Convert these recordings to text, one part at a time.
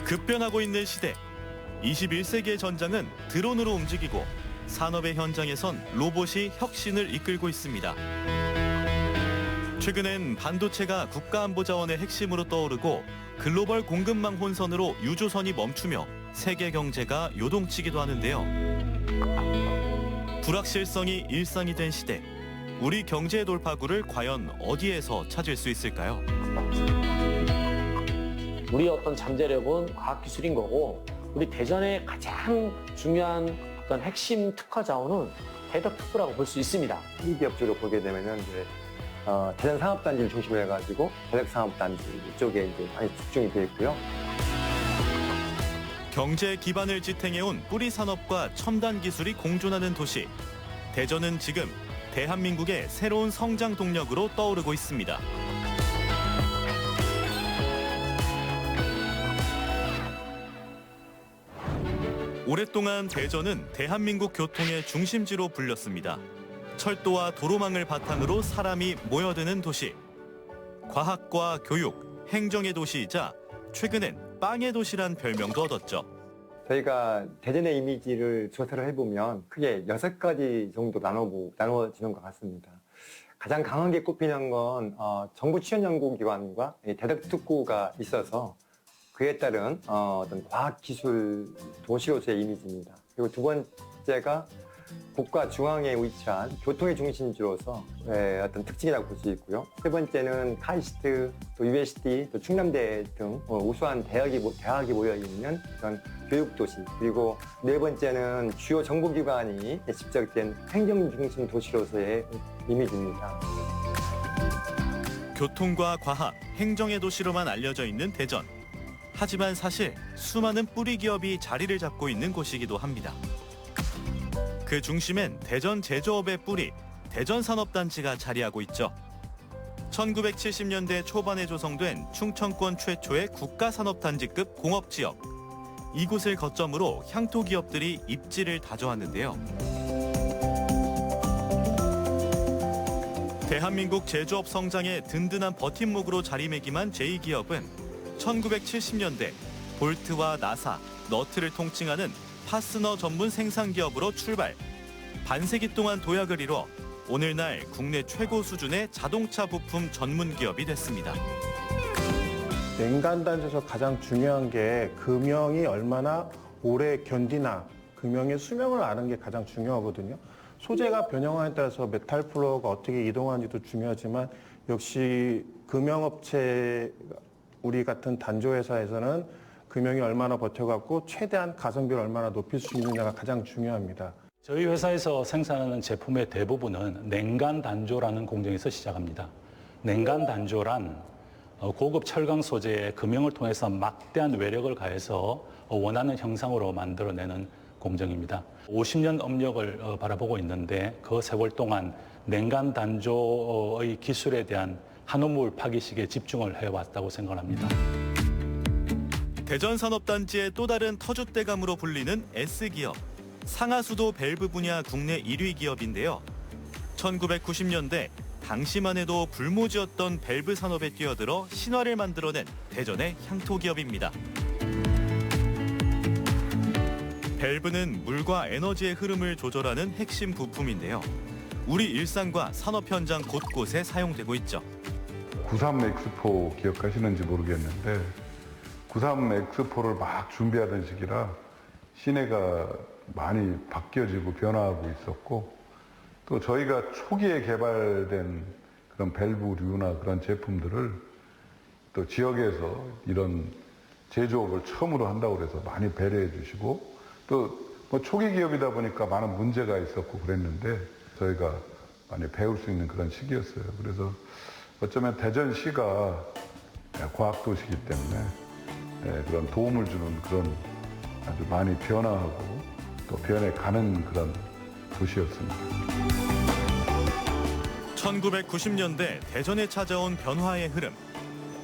급변하고 있는 시대. 21세기의 전장은 드론으로 움직이고 산업의 현장에선 로봇이 혁신을 이끌고 있습니다. 최근엔 반도체가 국가안보자원의 핵심으로 떠오르고 글로벌 공급망 혼선으로 유조선이 멈추며 세계 경제가 요동치기도 하는데요. 불확실성이 일상이 된 시대. 우리 경제의 돌파구를 과연 어디에서 찾을 수 있을까요? 우리 어떤 잠재력은 과학기술인 거고, 우리 대전의 가장 중요한 어떤 핵심 특화 자원은 대덕특구라고 볼 수 있습니다. 3D 업적으로 보게 되면은 이제 대전 산업단지를 중심으로 해가지고 대덕산업단지 이쪽에 이제 많이 집중이 되어 있고요. 경제 기반을 지탱해온 뿌리 산업과 첨단 기술이 공존하는 도시. 대전은 지금 대한민국의 새로운 성장 동력으로 떠오르고 있습니다. 오랫동안 대전은 대한민국 교통의 중심지로 불렸습니다. 철도와 도로망을 바탕으로 사람이 모여드는 도시. 과학과 교육, 행정의 도시이자 최근엔 빵의 도시란 별명도 얻었죠. 저희가 대전의 이미지를 조사를 해보면 크게 6가지 정도 나눠지는 것 같습니다. 가장 강하게 꼽히는 건 정부 지원연구기관과 대덕특구가 있어서 그에 따른 어떤 과학기술 도시로서의 이미지입니다. 그리고 두 번째가 국가 중앙에 위치한 교통의 중심지로서 어떤 특징이라고 볼 수 있고요. 세 번째는 카이스트, 또 USD, 또 충남대 등 우수한 대학이 모여 있는 그런 교육도시. 그리고 네 번째는 주요 정부기관이 집적된 행정중심 도시로서의 이미지입니다. 교통과 과학, 행정의 도시로만 알려져 있는 대전. 하지만 사실 수많은 뿌리 기업이 자리를 잡고 있는 곳이기도 합니다. 그 중심엔 대전 제조업의 뿌리, 대전산업단지가 자리하고 있죠. 1970년대 초반에 조성된 충청권 최초의 국가산업단지급 공업지역. 이곳을 거점으로 향토 기업들이 입지를 다져왔는데요. 대한민국 제조업 성장의 든든한 버팀목으로 자리매김한 제2기업은 1970년대 볼트와 나사, 너트를 통칭하는 파스너 전문 생산기업으로 출발. 반세기 동안 도약을 이뤄 오늘날 국내 최고 수준의 자동차 부품 전문 기업이 됐습니다. 냉간단지에서 가장 중요한 게 금형이 얼마나 오래 견디나 금형의 수명을 아는 게 가장 중요하거든요. 소재가 변형함에 따라서 메탈 플로어가 어떻게 이동하는지도 중요하지만 역시 금형업체 우리 같은 단조회사에서는 금형이 얼마나 버텨갖고 최대한 가성비를 얼마나 높일 수 있느냐가 가장 중요합니다. 저희 회사에서 생산하는 제품의 대부분은 냉간 단조라는 공정에서 시작합니다. 냉간 단조란 고급 철강 소재의 금형을 통해서 막대한 외력을 가해서 원하는 형상으로 만들어내는 공정입니다. 50년 업력을 바라보고 있는데 그 세월 동안 냉간 단조의 기술에 대한 한우물 파기식에 집중을 해왔다고 생각합니다. 대전산업단지의 또 다른 터줏대감으로 불리는 S기업. 상하수도 밸브 분야 국내 1위 기업인데요. 1990년대 당시만 해도 불모지였던 밸브 산업에 뛰어들어 신화를 만들어낸 대전의 향토 기업입니다. 밸브는 물과 에너지의 흐름을 조절하는 핵심 부품인데요. 우리 일상과 산업 현장 곳곳에 사용되고 있죠. 93 엑스포 기억하시는지 모르겠는데 93 엑스포를 막 준비하던 시기라 시내가 많이 바뀌어지고 변화하고 있었고 또 저희가 초기에 개발된 그런 밸브류나 그런 제품들을 또 지역에서 이런 제조업을 처음으로 한다고 해서 많이 배려해 주시고 또 뭐 초기 기업이다 보니까 많은 문제가 있었고 그랬는데 저희가 많이 배울 수 있는 그런 시기였어요. 그래서 어쩌면 대전시가 과학도시이기 때문에 그런 도움을 주는 그런 아주 많이 변화하고 또 변해가는 그런 도시였습니다. 1990년대 대전에 찾아온 변화의 흐름.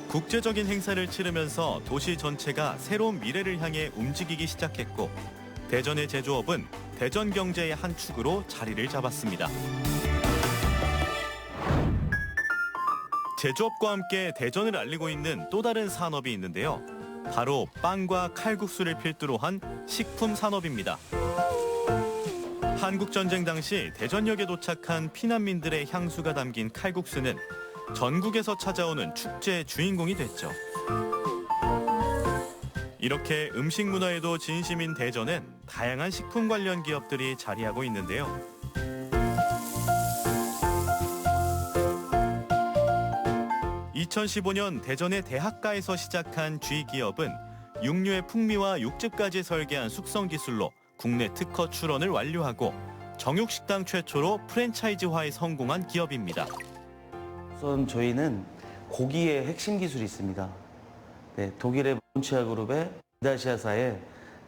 국제적인 행사를 치르면서 도시 전체가 새로운 미래를 향해 움직이기 시작했고 대전의 제조업은 대전 경제의 한 축으로 자리를 잡았습니다. 제조업과 함께 대전을 알리고 있는 또 다른 산업이 있는데요. 바로 빵과 칼국수를 필두로 한 식품 산업입니다. 한국전쟁 당시 대전역에 도착한 피난민들의 향수가 담긴 칼국수는 전국에서 찾아오는 축제의 주인공이 됐죠. 이렇게 음식 문화에도 진심인 대전엔 다양한 식품 관련 기업들이 자리하고 있는데요. (2015년) 대전의 대학가에서 시작한 G기업은 육류의 풍미와 육즙까지 설계한 숙성 기술로 국내 특허 출원을 완료하고 정육식당 최초로 프랜차이즈화에 성공한 기업입니다. 우선 저희는 고기의 핵심 기술이 있습니다. 네, 독일의 몬치아 그룹의 이다시아사의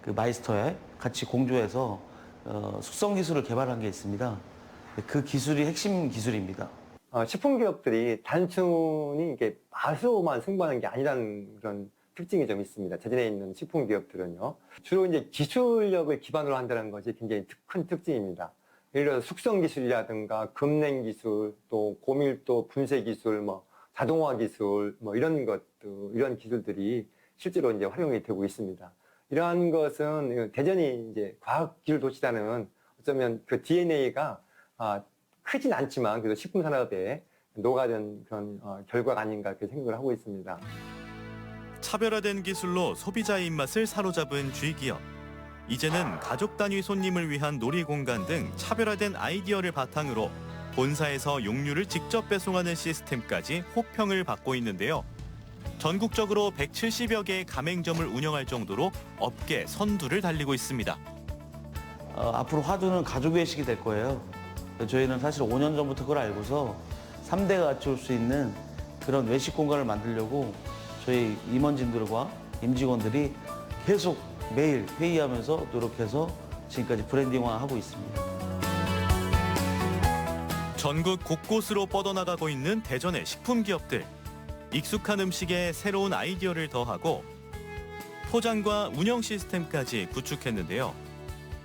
그 마이스터에 같이 공조해서 숙성 기술을 개발한 게 있습니다. 그 기술이 핵심 기술입니다. 식품 기업들이 단순히 이게 맛으로만 승부하는 게 아니라는 그런 특징이 좀 있습니다. 대전에 있는 식품 기업들은요. 주로 이제 기술력을 기반으로 한다는 것이 굉장히 큰 특징입니다. 예를 들어 숙성 기술이라든가 급냉 기술, 또 고밀도 분쇄 기술, 자동화 기술, 이런 것들, 이런 기술들이 실제로 이제 활용이 되고 있습니다. 이러한 것은 대전이 이제 과학기술 도시라는 어쩌면 그 DNA가 크진 않지만 그래도 식품 산업에 녹아든 그런 결과가 아닌가 그렇게 생각을 하고 있습니다. 차별화된 기술로 소비자의 입맛을 사로잡은 G기업. 이제는 가족 단위 손님을 위한 놀이공간 등 차별화된 아이디어를 바탕으로 본사에서 육류를 직접 배송하는 시스템까지 호평을 받고 있는데요. 전국적으로 170여 개의 가맹점을 운영할 정도로 업계 선두를 달리고 있습니다. 앞으로 화두는 가족 외식이 될 거예요. 저희는 사실 5년 전부터 그걸 알고서 3대가 같이 올 수 있는 그런 외식 공간을 만들려고 저희 임원진들과 임직원들이 계속 매일 회의하면서 노력해서 지금까지 브랜딩화하고 있습니다. 전국 곳곳으로 뻗어나가고 있는 대전의 식품 기업들. 익숙한 음식에 새로운 아이디어를 더하고 포장과 운영 시스템까지 구축했는데요.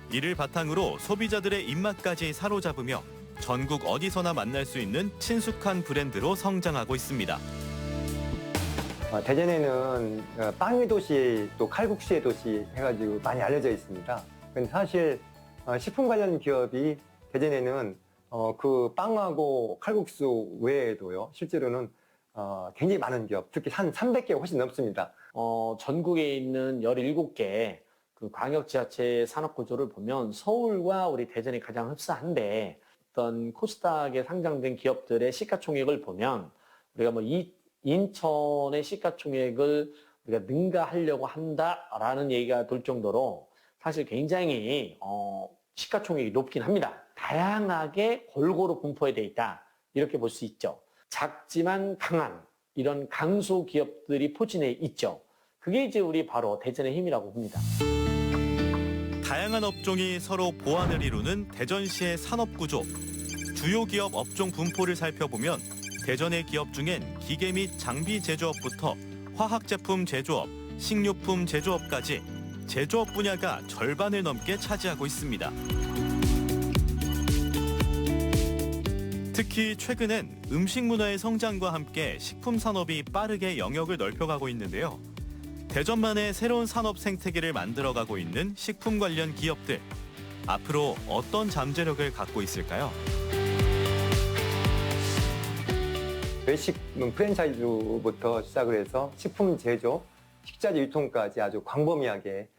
이를 바탕으로 소비자들의 입맛까지 사로잡으며 전국 어디서나 만날 수 있는 친숙한 브랜드로 성장하고 있습니다. 대전에는 빵의 도시, 또 칼국수의 도시 해가지고 많이 알려져 있습니다. 근데 사실 식품 관련 기업이 대전에는 그 빵하고 칼국수 외에도요, 실제로는 굉장히 많은 기업, 특히 한 300개가 훨씬 넘습니다. 전국에 있는 17개 그 광역 지자체 산업 구조를 보면 서울과 우리 대전이 가장 흡사한데 어떤 코스닥에 상장된 기업들의 시가총액을 보면 우리가 인천의 시가총액을 우리가 능가하려고 한다라는 얘기가 돌 정도로 사실 굉장히 시가총액이 높긴 합니다. 다양하게 골고루 분포되어 있다. 이렇게 볼 수 있죠. 작지만 강한 이런 강소 기업들이 포진해 있죠. 그게 이제 우리 바로 대전의 힘이라고 봅니다. 다양한 업종이 서로 보완을 이루는 대전시의 산업구조. 주요 기업 업종 분포를 살펴보면 대전의 기업 중엔 기계 및 장비 제조업부터 화학제품 제조업, 식료품 제조업까지 제조업 분야가 절반을 넘게 차지하고 있습니다. 특히 최근엔 음식 문화의 성장과 함께 식품 산업이 빠르게 영역을 넓혀가고 있는데요. 대전만의 새로운 산업 생태계를 만들어가고 있는 식품 관련 기업들. 앞으로 어떤 잠재력을 갖고 있을까요? 외식 프랜차이즈부터 시작을 해서 식품 제조, 식자재 유통까지 아주 광범위하게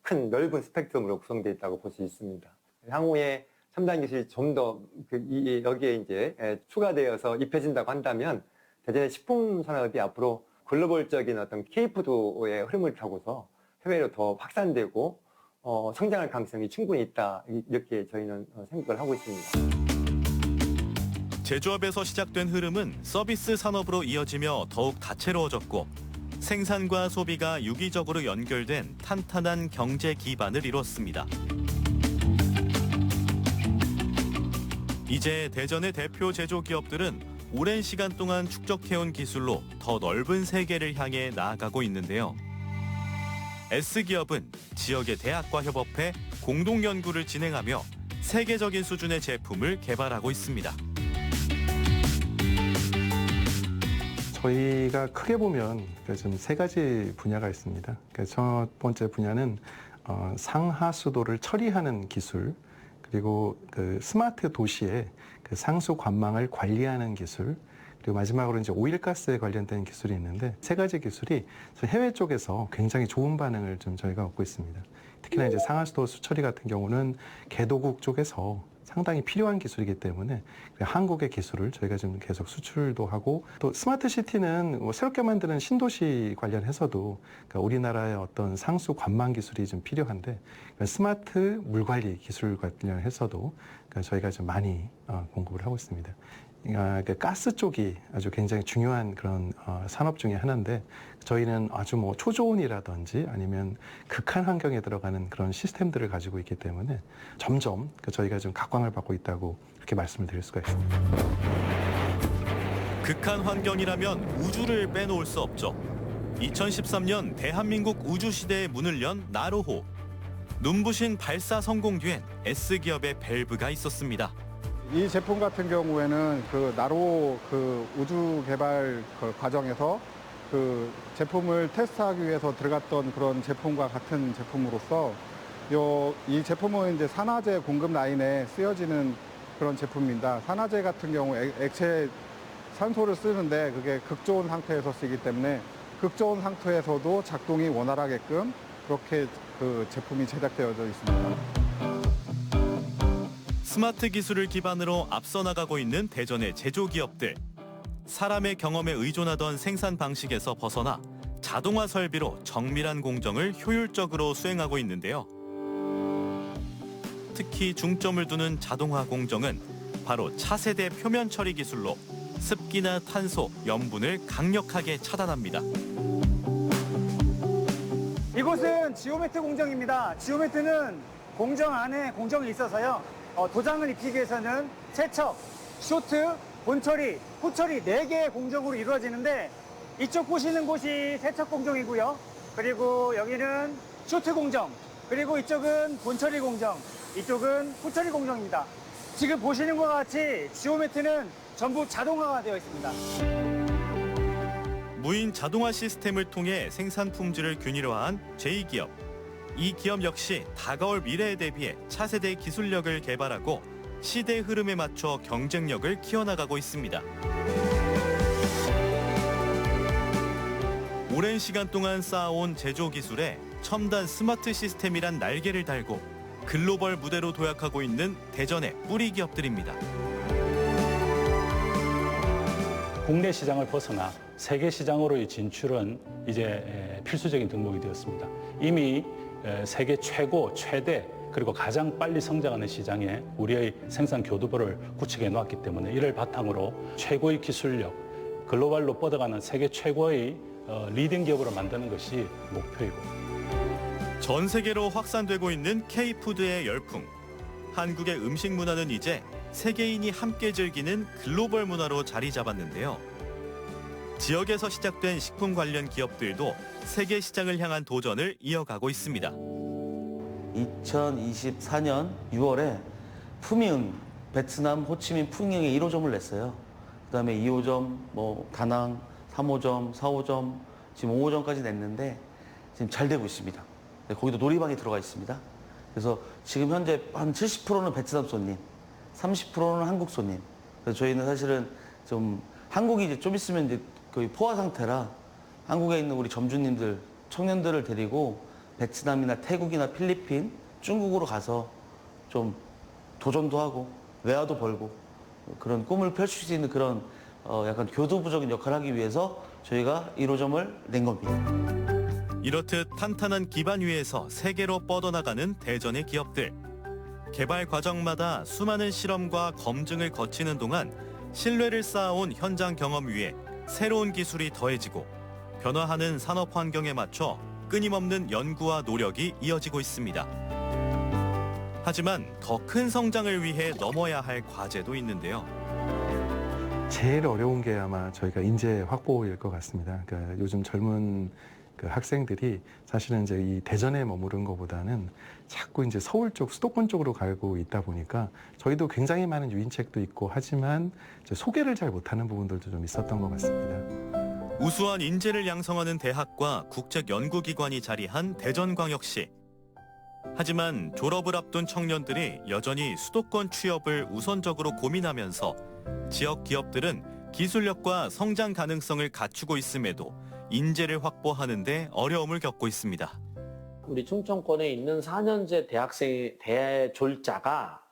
큰 넓은 스펙트럼으로 구성되어 있다고 볼 수 있습니다. 향후에 첨단 기술이 좀 더 여기에 이제 추가되어서 입혀진다고 한다면 대전의 식품 산업이 앞으로 글로벌적인 어떤 K푸드의 흐름을 타고서 해외로 더 확산되고 성장할 가능성이 충분히 있다. 이렇게 저희는 생각을 하고 있습니다. 제조업에서 시작된 흐름은 서비스 산업으로 이어지며 더욱 다채로워졌고 생산과 소비가 유기적으로 연결된 탄탄한 경제 기반을 이뤘습니다. 이제 대전의 대표 제조기업들은 오랜 시간 동안 축적해온 기술로 더 넓은 세계를 향해 나아가고 있는데요. S기업은 지역의 대학과 협업해 공동 연구를 진행하며 세계적인 수준의 제품을 개발하고 있습니다. 저희가 크게 보면 좀 세 가지 분야가 있습니다. 첫 번째 분야는 상하수도를 처리하는 기술, 그리고 그 스마트 도시의 그 상수 관망을 관리하는 기술, 그리고 마지막으로 이제 오일가스에 관련된 기술이 있는데 세 가지 기술이 해외 쪽에서 굉장히 좋은 반응을 좀 저희가 얻고 있습니다. 특히나 이제 상하수도 수처리 같은 경우는 개도국 쪽에서 상당히 필요한 기술이기 때문에 한국의 기술을 저희가 지금 계속 수출도 하고, 또 스마트 시티는 새롭게 만드는 신도시 관련해서도 그러니까 우리나라의 어떤 상수 관망 기술이 좀 필요한데 스마트 물 관리 기술 관련해서도 그러니까 저희가 좀 많이 공급을 하고 있습니다. 가스 쪽이 아주 굉장히 중요한 그런 산업 중에 하나인데 저희는 아주 뭐 초저온이라든지 아니면 극한 환경에 들어가는 그런 시스템들을 가지고 있기 때문에 점점 저희가 좀 각광을 받고 있다고 그렇게 말씀을 드릴 수가 있습니다. 극한 환경이라면 우주를 빼놓을 수 없죠. 2013년 대한민국 우주시대의 문을 연 나로호. 눈부신 발사 성공 뒤엔 S기업의 밸브가 있었습니다. 이 제품 같은 경우에는 그 나로 그 우주 개발 그 과정에서 그 제품을 테스트하기 위해서 들어갔던 그런 제품과 같은 제품으로서 이 제품은 이제 산화제 공급 라인에 쓰여지는 그런 제품입니다. 산화제 같은 경우 액체 산소를 쓰는데 그게 극저온 상태에서 쓰기 때문에 극저온 상태에서도 작동이 원활하게끔 그렇게 그 제품이 제작되어져 있습니다. 스마트 기술을 기반으로 앞서 나가고 있는 대전의 제조기업들. 사람의 경험에 의존하던 생산 방식에서 벗어나 자동화 설비로 정밀한 공정을 효율적으로 수행하고 있는데요. 특히 중점을 두는 자동화 공정은 바로 차세대 표면 처리 기술로 습기나 탄소, 염분을 강력하게 차단합니다. 이곳은 지오메트 공정입니다. 지오메트는 공정 안에 공정이 있어서요. 도장을 입히기 위해서는 세척, 쇼트, 본처리, 후처리 4개의 공정으로 이루어지는데 이쪽 보시는 곳이 세척 공정이고요. 그리고 여기는 쇼트 공정, 그리고 이쪽은 본처리 공정, 이쪽은 후처리 공정입니다. 지금 보시는 것과 같이 지오메트는 전부 자동화가 되어 있습니다. 무인 자동화 시스템을 통해 생산 품질을 균일화한 제2기업. 이 기업 역시 다가올 미래에 대비해 차세대 기술력을 개발하고 시대 흐름에 맞춰 경쟁력을 키워나가고 있습니다. 오랜 시간 동안 쌓아온 제조 기술에 첨단 스마트 시스템이란 날개를 달고 글로벌 무대로 도약하고 있는 대전의 뿌리 기업들입니다. 국내 시장을 벗어나 세계 시장으로의 진출은 이제 필수적인 덕목이 되었습니다. 이미 세계 최고, 최대, 그리고 가장 빨리 성장하는 시장에 우리의 생산 교두보를 구축해 놓았기 때문에 이를 바탕으로 최고의 기술력, 글로벌로 뻗어가는 세계 최고의 리딩 기업으로 만드는 것이 목표이고. 전 세계로 확산되고 있는 K푸드의 열풍. 한국의 음식 문화는 이제 세계인이 함께 즐기는 글로벌 문화로 자리 잡았는데요. 지역에서 시작된 식품 관련 기업들도 세계 시장을 향한 도전을 이어가고 있습니다. 2024년 6월에 푸미흥, 베트남 호치민 푸미흥에 1호점을 냈어요. 그다음에 2호점, 다낭, 3호점, 4호점, 지금 5호점까지 냈는데 지금 잘 되고 있습니다. 거기도 놀이방이 들어가 있습니다. 그래서 지금 현재 한 70%는 베트남 손님, 30%는 한국 손님. 그래서 저희는 사실은 좀 한국이 이제 좀 있으면 이제 거의 포화 상태라 한국에 있는 우리 점주님들, 청년들을 데리고 베트남이나 태국이나 필리핀, 중국으로 가서 좀 도전도 하고 외화도 벌고 그런 꿈을 펼칠 수 있는 그런 약간 교두부적인 역할을 하기 위해서 저희가 1호점을 낸 겁니다. 이렇듯 탄탄한 기반 위에서 세계로 뻗어나가는 대전의 기업들. 개발 과정마다 수많은 실험과 검증을 거치는 동안 신뢰를 쌓아온 현장 경험 위에 새로운 기술이 더해지고 변화하는 산업 환경에 맞춰 끊임없는 연구와 노력이 이어지고 있습니다. 하지만 더 큰 성장을 위해 넘어야 할 과제도 있는데요. 제일 어려운 게 아마 저희가 인재 확보일 것 같습니다. 그러니까 요즘 젊은 그 학생들이 사실은 이제 이 대전에 머무른 것보다는 자꾸 이제 서울 쪽, 수도권 쪽으로 가고 있다 보니까 저희도 굉장히 많은 유인책도 있고 하지만 이제 소개를 잘 못하는 부분들도 좀 있었던 것 같습니다. 우수한 인재를 양성하는 대학과 국책연구기관이 자리한 대전광역시. 하지만 졸업을 앞둔 청년들이 여전히 수도권 취업을 우선적으로 고민하면서 지역 기업들은 기술력과 성장 가능성을 갖추고 있음에도 인재를 확보하는 데 어려움을 겪고 있습니다. 우리 충청권에 있는 4년제 대졸자가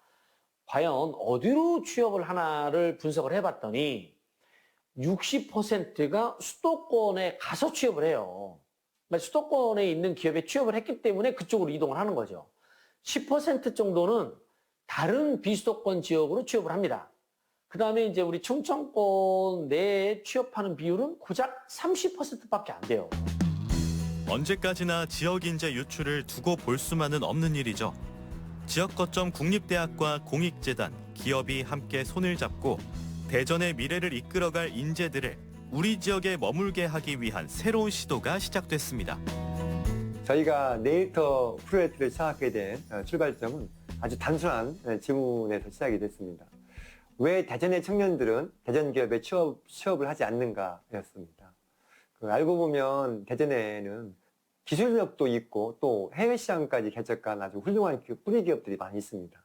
과연 어디로 취업을 하나를 분석을 해봤더니 60%가 수도권에 가서 취업을 해요. 그러니까 수도권에 있는 기업에 취업을 했기 때문에 그쪽으로 이동을 하는 거죠. 10% 정도는 다른 비수도권 지역으로 취업을 합니다. 그 다음에 이제 우리 충청권 내에 취업하는 비율은 고작 30%밖에 안 돼요. 언제까지나 지역 인재 유출을 두고 볼 수만은 없는 일이죠. 지역 거점 국립대학과 공익재단, 기업이 함께 손을 잡고 대전의 미래를 이끌어갈 인재들을 우리 지역에 머물게 하기 위한 새로운 시도가 시작됐습니다. 저희가 네일터 프로젝트를 시작하게 된 출발점은 아주 단순한 질문에서 시작이 됐습니다. 왜 대전의 청년들은 대전 기업에 취업을 하지 않는가였습니다. 알고 보면 대전에는 기술력도 있고 또 해외 시장까지 개척한 아주 훌륭한 뿌리 기업들이 많이 있습니다.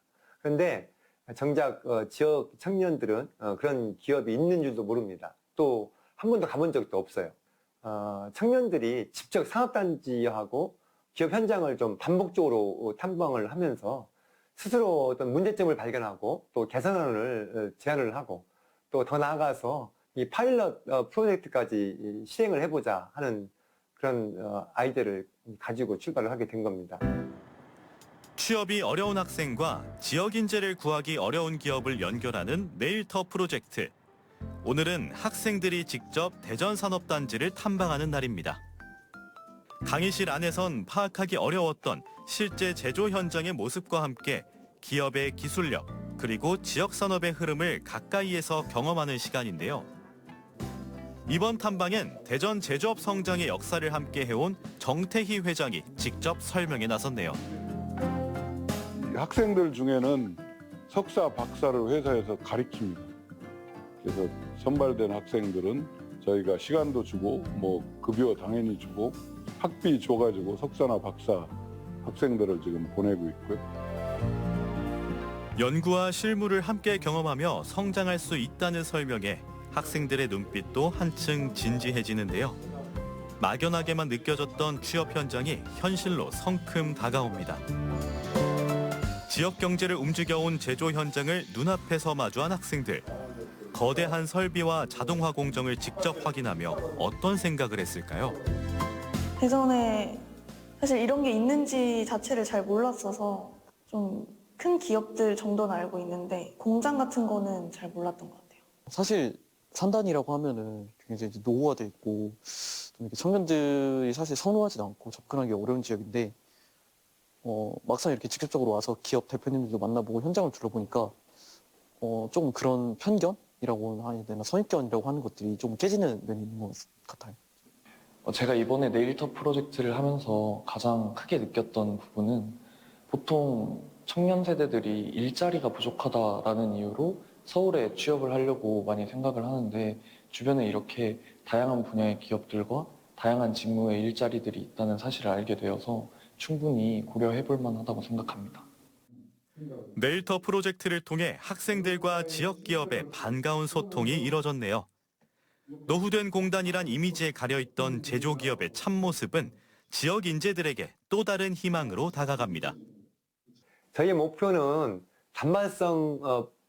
그런데 정작 지역 청년들은 그런 기업이 있는 줄도 모릅니다. 또 한 번도 가본 적도 없어요. 청년들이 직접 산업단지하고 기업 현장을 좀 반복적으로 탐방을 하면서 스스로 어떤 문제점을 발견하고 또 개선안을 제안을 하고 또 더 나아가서 이 파일럿 프로젝트까지 실행을 해보자 하는 그런 아이디어를 가지고 출발을 하게 된 겁니다. 취업이 어려운 학생과 지역 인재를 구하기 어려운 기업을 연결하는 네일터 프로젝트. 오늘은 학생들이 직접 대전 산업단지를 탐방하는 날입니다. 강의실 안에선 파악하기 어려웠던 실제 제조 현장의 모습과 함께 기업의 기술력, 그리고 지역 산업의 흐름을 가까이에서 경험하는 시간인데요. 이번 탐방엔 대전 제조업 성장의 역사를 함께 해온 정태희 회장이 직접 설명에 나섰네요. 학생들 중에는 석사, 박사를 회사에서 가르칩니다. 그래서 선발된 학생들은 저희가 시간도 주고 급여 당연히 주고 학비 줘가지고 석사나 박사 학생들을 지금 보내고 있고요. 연구와 실무를 함께 경험하며 성장할 수 있다는 설명에 학생들의 눈빛도 한층 진지해지는데요. 막연하게만 느껴졌던 취업 현장이 현실로 성큼 다가옵니다. 지역 경제를 움직여온 제조 현장을 눈앞에서 마주한 학생들. 거대한 설비와 자동화 공정을 직접 확인하며 어떤 생각을 했을까요? 대전에 사실 이런 게 있는지 자체를 잘 몰랐어서 좀 큰 기업들 정도는 알고 있는데 공장 같은 거는 잘 몰랐던 것 같아요. 사실 산단이라고 하면은 굉장히 노후화돼 있고 좀 이렇게 청년들이 사실 선호하지도 않고 접근하기 어려운 지역인데 막상 이렇게 직접적으로 와서 기업 대표님들도 만나보고 현장을 둘러보니까 조금 그런 편견이라고 해야 되나 선입견이라고 하는 것들이 좀 깨지는 면이 있는 것 같아요. 제가 이번에 네일터 프로젝트를 하면서 가장 크게 느꼈던 부분은 보통 청년 세대들이 일자리가 부족하다라는 이유로 서울에 취업을 하려고 많이 생각을 하는데 주변에 이렇게 다양한 분야의 기업들과 다양한 직무의 일자리들이 있다는 사실을 알게 되어서 충분히 고려해볼 만하다고 생각합니다. 네일터 프로젝트를 통해 학생들과 지역 기업의 반가운 소통이 이뤄졌네요. 노후된 공단이란 이미지에 가려있던 제조기업의 참모습은 지역 인재들에게 또 다른 희망으로 다가갑니다. 저희의 목표는 단발성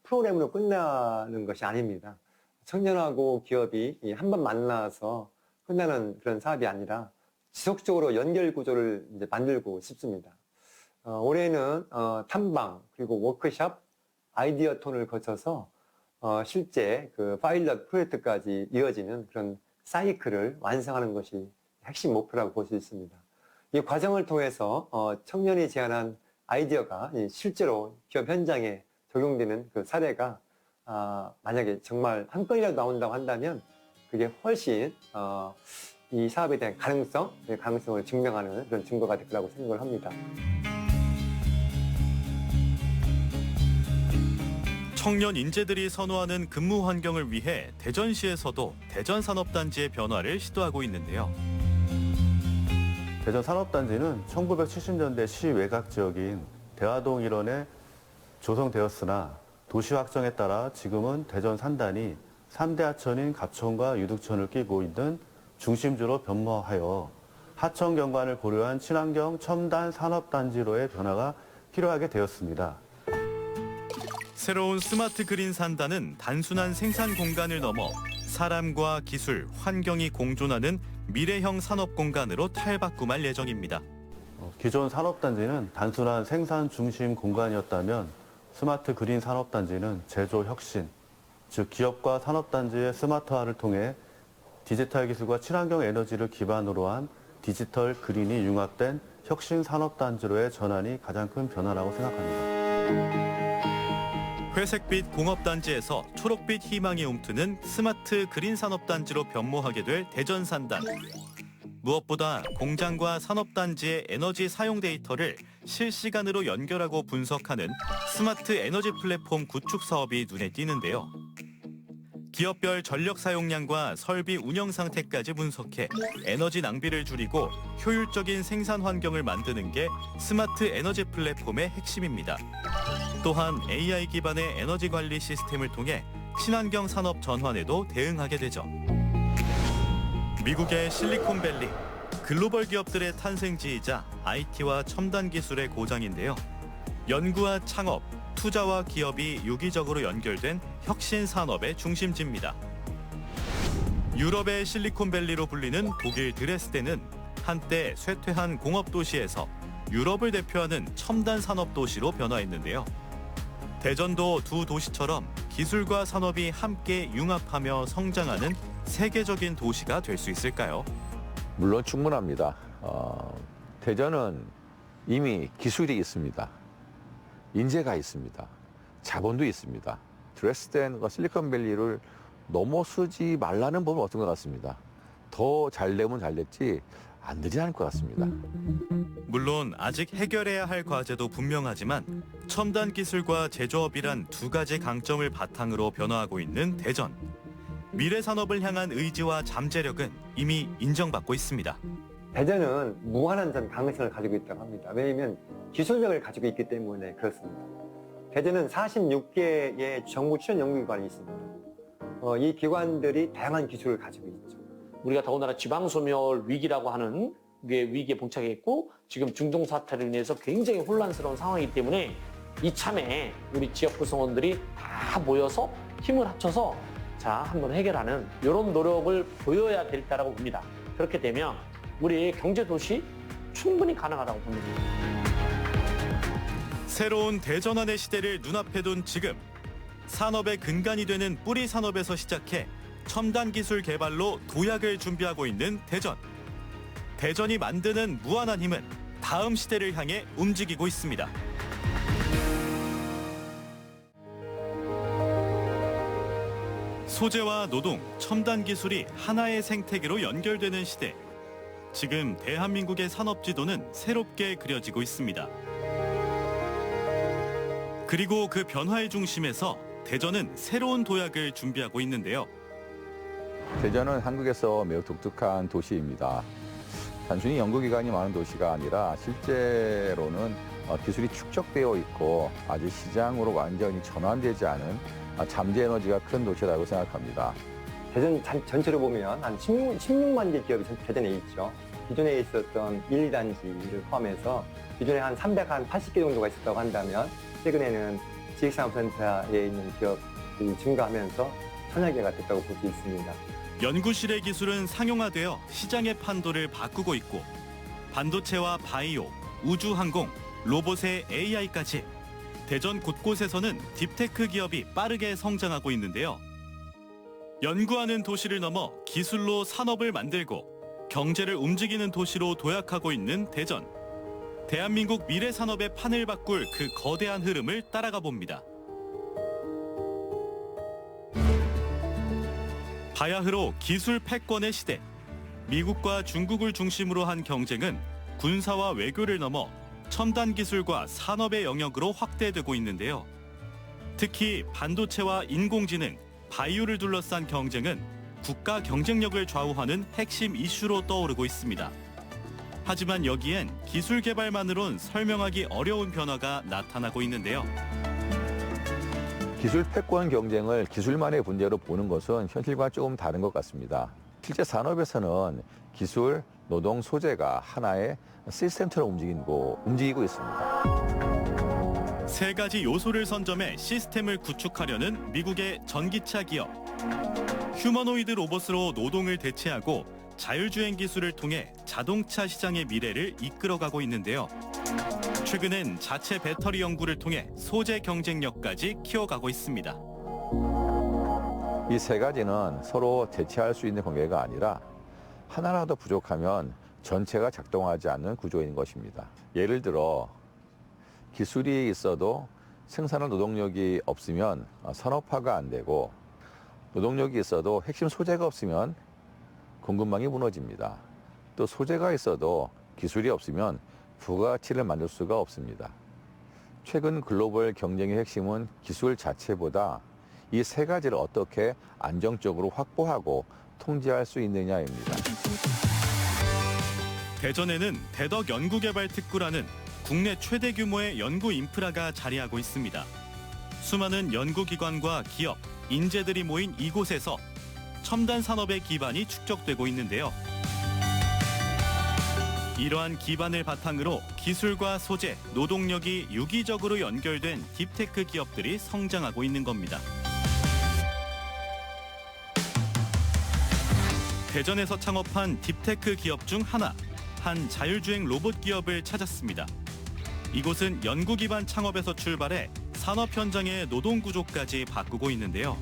프로그램으로 끝나는 것이 아닙니다. 청년하고 기업이 한 번 만나서 끝나는 그런 사업이 아니라 지속적으로 연결 구조를 이제 만들고 싶습니다. 올해는 탐방 그리고 워크숍, 아이디어 톤을 거쳐서 실제 그 파일럿 프로젝트까지 이어지는 그런 사이클을 완성하는 것이 핵심 목표라고 볼 수 있습니다. 이 과정을 통해서 청년이 제안한 아이디어가 실제로 기업 현장에 적용되는 그 사례가 만약에 정말 한 건이라도 나온다고 한다면 그게 훨씬 이 사업에 대한 가능성을 증명하는 그런 증거가 될 거라고 생각을 합니다. 청년 인재들이 선호하는 근무 환경을 위해 대전시에서도 대전산업단지의 변화를 시도하고 있는데요. 대전산업단지는 1970년대 시 외곽 지역인 대화동 일원에 조성되었으나 도시 확장에 따라 지금은 대전 산단이 3대 하천인 갑천과 유득천을 끼고 있는 중심지로 변모하여 하천 경관을 고려한 친환경 첨단 산업단지로의 변화가 필요하게 되었습니다. 새로운 스마트 그린 산단은 단순한 생산 공간을 넘어 사람과 기술, 환경이 공존하는 미래형 산업 공간으로 탈바꿈할 예정입니다. 기존 산업단지는 단순한 생산 중심 공간이었다면 스마트 그린 산업단지는 제조 혁신, 즉 기업과 산업단지의 스마트화를 통해 디지털 기술과 친환경 에너지를 기반으로 한 디지털 그린이 융합된 혁신 산업단지로의 전환이 가장 큰 변화라고 생각합니다. 회색빛 공업단지에서 초록빛 희망이 움트는 스마트 그린 산업단지로 변모하게 될 대전산단. 무엇보다 공장과 산업단지의 에너지 사용 데이터를 실시간으로 연결하고 분석하는 스마트 에너지 플랫폼 구축 사업이 눈에 띄는데요. 기업별 전력 사용량과 설비 운영 상태까지 분석해 에너지 낭비를 줄이고 효율적인 생산 환경을 만드는 게 스마트 에너지 플랫폼의 핵심입니다. 또한 AI 기반의 에너지 관리 시스템을 통해 친환경 산업 전환에도 대응하게 되죠. 미국의 실리콘밸리, 글로벌 기업들의 탄생지이자 IT와 첨단 기술의 고장인데요. 연구와 창업, 투자와 기업이 유기적으로 연결된 혁신 산업의 중심지입니다. 유럽의 실리콘밸리로 불리는 독일 드레스덴은 한때 쇠퇴한 공업도시에서 유럽을 대표하는 첨단 산업도시로 변화했는데요. 대전도 두 도시처럼 기술과 산업이 함께 융합하며 성장하는 세계적인 도시가 될 수 있을까요? 물론 충분합니다. 대전은 이미 기술이 있습니다. 인재가 있습니다. 자본도 있습니다. 드레스덴과 실리콘밸리를 넘어서지 말라는 법은 없던 것 같습니다. 더 잘 되면 잘 됐지 안 되지 않을 것 같습니다. 물론 아직 해결해야 할 과제도 분명하지만 첨단 기술과 제조업이란 두 가지 강점을 바탕으로 변화하고 있는 대전. 미래 산업을 향한 의지와 잠재력은 이미 인정받고 있습니다. 대전은 무한한 전 가능성을 가지고 있다고 합니다. 왜냐하면 기술력을 가지고 있기 때문에 그렇습니다. 대전은 46개의 정부 출연 연구기관이 있습니다. 이 기관들이 다양한 기술을 가지고 있죠. 우리가 더군다나 지방소멸 위기라고 하는 게 위기에 봉착해 있고 지금 중동 사태로 인해서 굉장히 혼란스러운 상황이기 때문에 이참에 우리 지역 구성원들이 다 모여서 힘을 합쳐서 자 한번 해결하는 이런 노력을 보여야 될 때라고 봅니다. 그렇게 되면 우리 경제도시 충분히 가능하다고 봅니다. 새로운 대전환의 시대를 눈앞에 둔 지금 산업의 근간이 되는 뿌리 산업에서 시작해 첨단 기술 개발로 도약을 준비하고 있는 대전. 대전이 만드는 무한한 힘은 다음 시대를 향해 움직이고 있습니다. 소재와 노동, 첨단 기술이 하나의 생태계로 연결되는 시대. 지금 대한민국의 산업 지도는 새롭게 그려지고 있습니다. 그리고 그 변화의 중심에서 대전은 새로운 도약을 준비하고 있는데요. 대전은 한국에서 매우 독특한 도시입니다. 단순히 연구기관이 많은 도시가 아니라 실제로는 기술이 축적되어 있고 아직 시장으로 완전히 전환되지 않은 잠재 에너지가 큰 도시라고 생각합니다. 대전 전체로 보면 한 16만 개 기업이 대전에 있죠. 기존에 있었던 1, 2단지를 포함해서 기존에 한 380개 정도가 있었다고 한다면 최근에는 지식산업센터에 있는 기업들이 증가하면서 1000여 개가 됐다고 볼 수 있습니다. 연구실의 기술은 상용화되어 시장의 판도를 바꾸고 있고 반도체와 바이오, 우주항공, 로봇의 AI까지 대전 곳곳에서는 딥테크 기업이 빠르게 성장하고 있는데요. 연구하는 도시를 넘어 기술로 산업을 만들고 경제를 움직이는 도시로 도약하고 있는 대전. 대한민국 미래 산업의 판을 바꿀 그 거대한 흐름을 따라가 봅니다. 바야흐로 기술 패권의 시대. 미국과 중국을 중심으로 한 경쟁은 군사와 외교를 넘어 첨단 기술과 산업의 영역으로 확대되고 있는데요. 특히 반도체와 인공지능, 바이오를 둘러싼 경쟁은 국가 경쟁력을 좌우하는 핵심 이슈로 떠오르고 있습니다. 하지만 여기엔 기술 개발만으론 설명하기 어려운 변화가 나타나고 있는데요. 기술 패권 경쟁을 기술만의 문제로 보는 것은 현실과 조금 다른 것 같습니다. 실제 산업에서는 기술, 노동, 소재가 하나의 시스템처럼 움직이고 있습니다. 세 가지 요소를 선점해 시스템을 구축하려는 미국의 전기차 기업. 휴머노이드 로봇으로 노동을 대체하고 자율주행 기술을 통해 자동차 시장의 미래를 이끌어가고 있는데요. 최근엔 자체 배터리 연구를 통해 소재 경쟁력까지 키워가고 있습니다. 이 세 가지는 서로 대체할 수 있는 관계가 아니라 하나라도 부족하면 전체가 작동하지 않는 구조인 것입니다. 예를 들어 기술이 있어도 생산할 노동력이 없으면 산업화가 안 되고, 노동력이 있어도 핵심 소재가 없으면 공급망이 무너집니다. 또 소재가 있어도 기술이 없으면 부가가치를 만들 수가 없습니다. 최근 글로벌 경쟁의 핵심은 기술 자체보다 이 세 가지를 어떻게 안정적으로 확보하고 통제할 수 있느냐입니다. 대전에는 대덕연구개발특구라는 국내 최대 규모의 연구 인프라가 자리하고 있습니다. 수많은 연구기관과 기업, 인재들이 모인 이곳에서 첨단 산업의 기반이 축적되고 있는데요. 이러한 기반을 바탕으로 기술과 소재, 노동력이 유기적으로 연결된 딥테크 기업들이 성장하고 있는 겁니다. 대전에서 창업한 딥테크 기업 중 하나, 한 자율주행 로봇 기업을 찾았습니다. 이곳은 연구 기반 창업에서 출발해 산업 현장의 노동 구조까지 바꾸고 있는데요.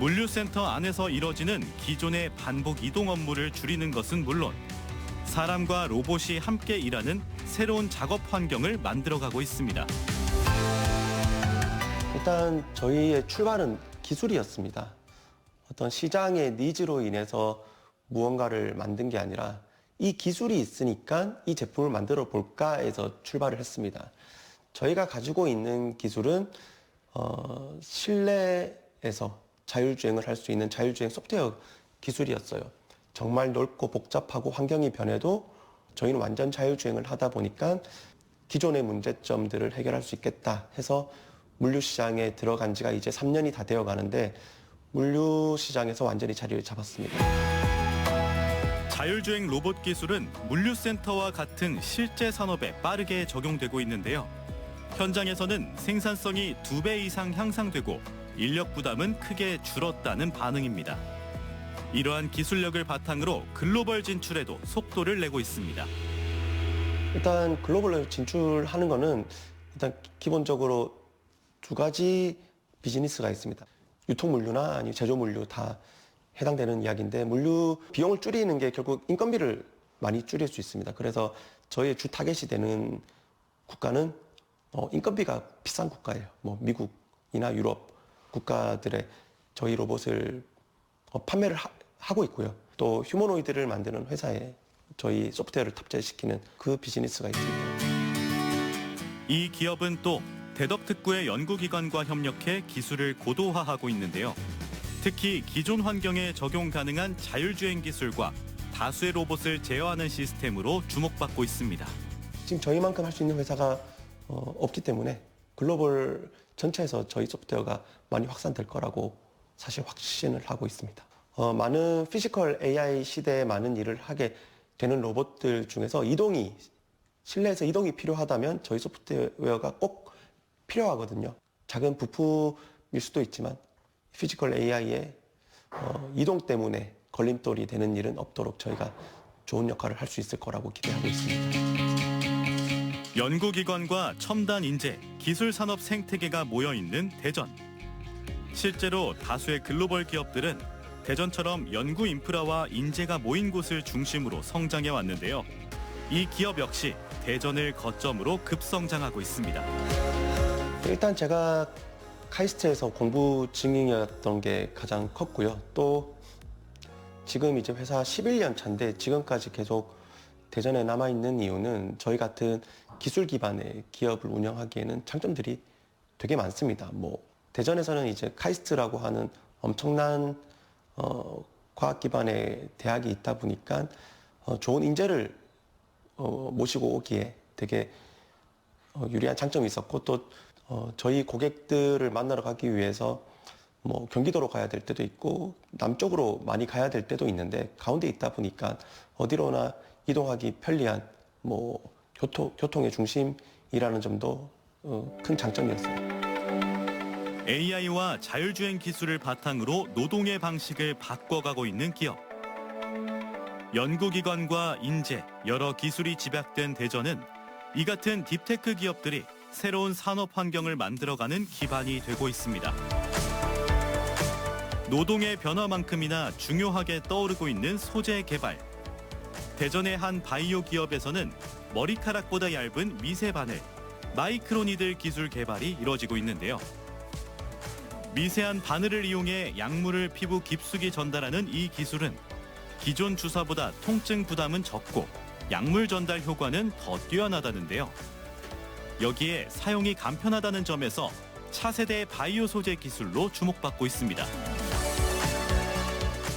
물류센터 안에서 이뤄지는 기존의 반복 이동 업무를 줄이는 것은 물론 사람과 로봇이 함께 일하는 새로운 작업 환경을 만들어가고 있습니다. 일단 저희의 출발은 기술이었습니다. 어떤 시장의 니즈로 인해서 무언가를 만든 게 아니라 이 기술이 있으니까 이 제품을 만들어 볼까 해서 출발을 했습니다. 저희가 가지고 있는 기술은 실내에서 자율주행을 할 수 있는 자율주행 소프트웨어 기술이었어요. 정말 넓고 복잡하고 환경이 변해도 저희는 완전 자율주행을 하다 보니까 기존의 문제점들을 해결할 수 있겠다 해서 물류시장에 들어간 지가 이제 3년이 다 되어 가는데 물류시장에서 완전히 자리를 잡았습니다. 자율주행 로봇 기술은 물류센터와 같은 실제 산업에 빠르게 적용되고 있는데요. 현장에서는 생산성이 2배 이상 향상되고 인력 부담은 크게 줄었다는 반응입니다. 이러한 기술력을 바탕으로 글로벌 진출에도 속도를 내고 있습니다. 일단 글로벌로 진출하는 거는 일단 기본적으로 두 가지 비즈니스가 있습니다. 유통물류나 아니면 제조물류 다 해당되는 이야기인데, 물류 비용을 줄이는 게 결국 인건비를 많이 줄일 수 있습니다. 그래서 저희의 주 타겟이 되는 국가는 인건비가 비싼 국가예요. 뭐 미국이나 유럽 국가들의 저희 로봇을 판매를 하고 있고요. 또 휴머노이드를 만드는 회사에 저희 소프트웨어를 탑재시키는 그 비즈니스가 있습니다. 이 기업은 또 대덕특구의 연구기관과 협력해 기술을 고도화하고 있는데요. 특히 기존 환경에 적용 가능한 자율주행 기술과 다수의 로봇을 제어하는 시스템으로 주목받고 있습니다. 지금 저희만큼 할 수 있는 회사가 없기 때문에 글로벌 전체에서 저희 소프트웨어가 많이 확산될 거라고 사실 확신을 하고 있습니다. 많은 피지컬 AI 시대에 많은 일을 하게 되는 로봇들 중에서 실내에서 이동이 필요하다면 저희 소프트웨어가 꼭 필요하거든요. 작은 부품일 수도 있지만 피지컬 AI의 이동 때문에 걸림돌이 되는 일은 없도록 저희가 좋은 역할을 할 수 있을 거라고 기대하고 있습니다. 연구기관과 첨단 인재, 기술 산업 생태계가 모여있는 대전. 실제로 다수의 글로벌 기업들은 대전처럼 연구 인프라와 인재가 모인 곳을 중심으로 성장해 왔는데요. 이 기업 역시 대전을 거점으로 급성장하고 있습니다. 일단 제가 카이스트에서 공부 증인이었던 게 가장 컸고요. 또 지금 이제 회사 11년 차인데 지금까지 계속 대전에 남아있는 이유는 저희 같은 기술 기반의 기업을 운영하기에는 장점들이 되게 많습니다. 뭐 대전에서는 이제 카이스트라고 하는 엄청난 과학 기반의 대학이 있다 보니까 좋은 인재를 모시고 오기에 되게 유리한 장점이 있었고 또 저희 고객들을 만나러 가기 위해서 뭐 경기도로 가야 될 때도 있고 남쪽으로 많이 가야 될 때도 있는데 가운데 있다 보니까 어디로나 이동하기 편리한 뭐 교통의 중심이라는 점도 큰 장점이었어요. AI와 자율주행 기술을 바탕으로 노동의 방식을 바꿔가고 있는 기업. 연구기관과 인재, 여러 기술이 집약된 대전은 이 같은 딥테크 기업들이 새로운 산업 환경을 만들어가는 기반이 되고 있습니다. 노동의 변화만큼이나 중요하게 떠오르고 있는 소재 개발. 대전의 한 바이오 기업에서는 머리카락보다 얇은 미세 바늘, 마이크로니들 기술 개발이 이뤄지고 있는데요. 미세한 바늘을 이용해 약물을 피부 깊숙이 전달하는 이 기술은 기존 주사보다 통증 부담은 적고 약물 전달 효과는 더 뛰어나다는데요. 여기에 사용이 간편하다는 점에서 차세대 바이오 소재 기술로 주목받고 있습니다.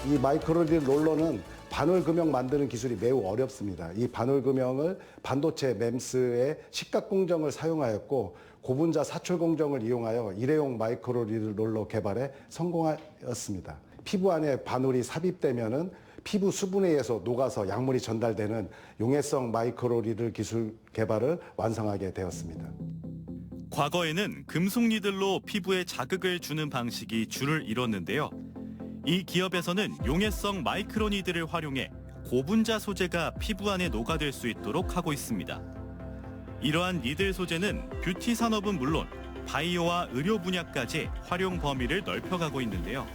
이 마이크로니들 롤러는 바늘 금형 만드는 기술이 매우 어렵습니다. 이 바늘 금형을 반도체 MEMS의 식각 공정을 사용하였고 고분자 사출 공정을 이용하여 일회용 마이크로니들 롤러 개발에 성공하였습니다. 피부 안에 바늘이 삽입되면은 피부 수분에 의해서 녹아서 약물이 전달되는 용해성 마이크로니들 기술 개발을 완성하게 되었습니다. 과거에는 금속 니들로 피부에 자극을 주는 방식이 주를 이뤘는데요. 이 기업에서는 용해성 마이크로니들을 활용해 고분자 소재가 피부 안에 녹아들 수 있도록 하고 있습니다. 이러한 니들 소재는 뷰티 산업은 물론 바이오와 의료 분야까지 활용 범위를 넓혀가고 있는데요.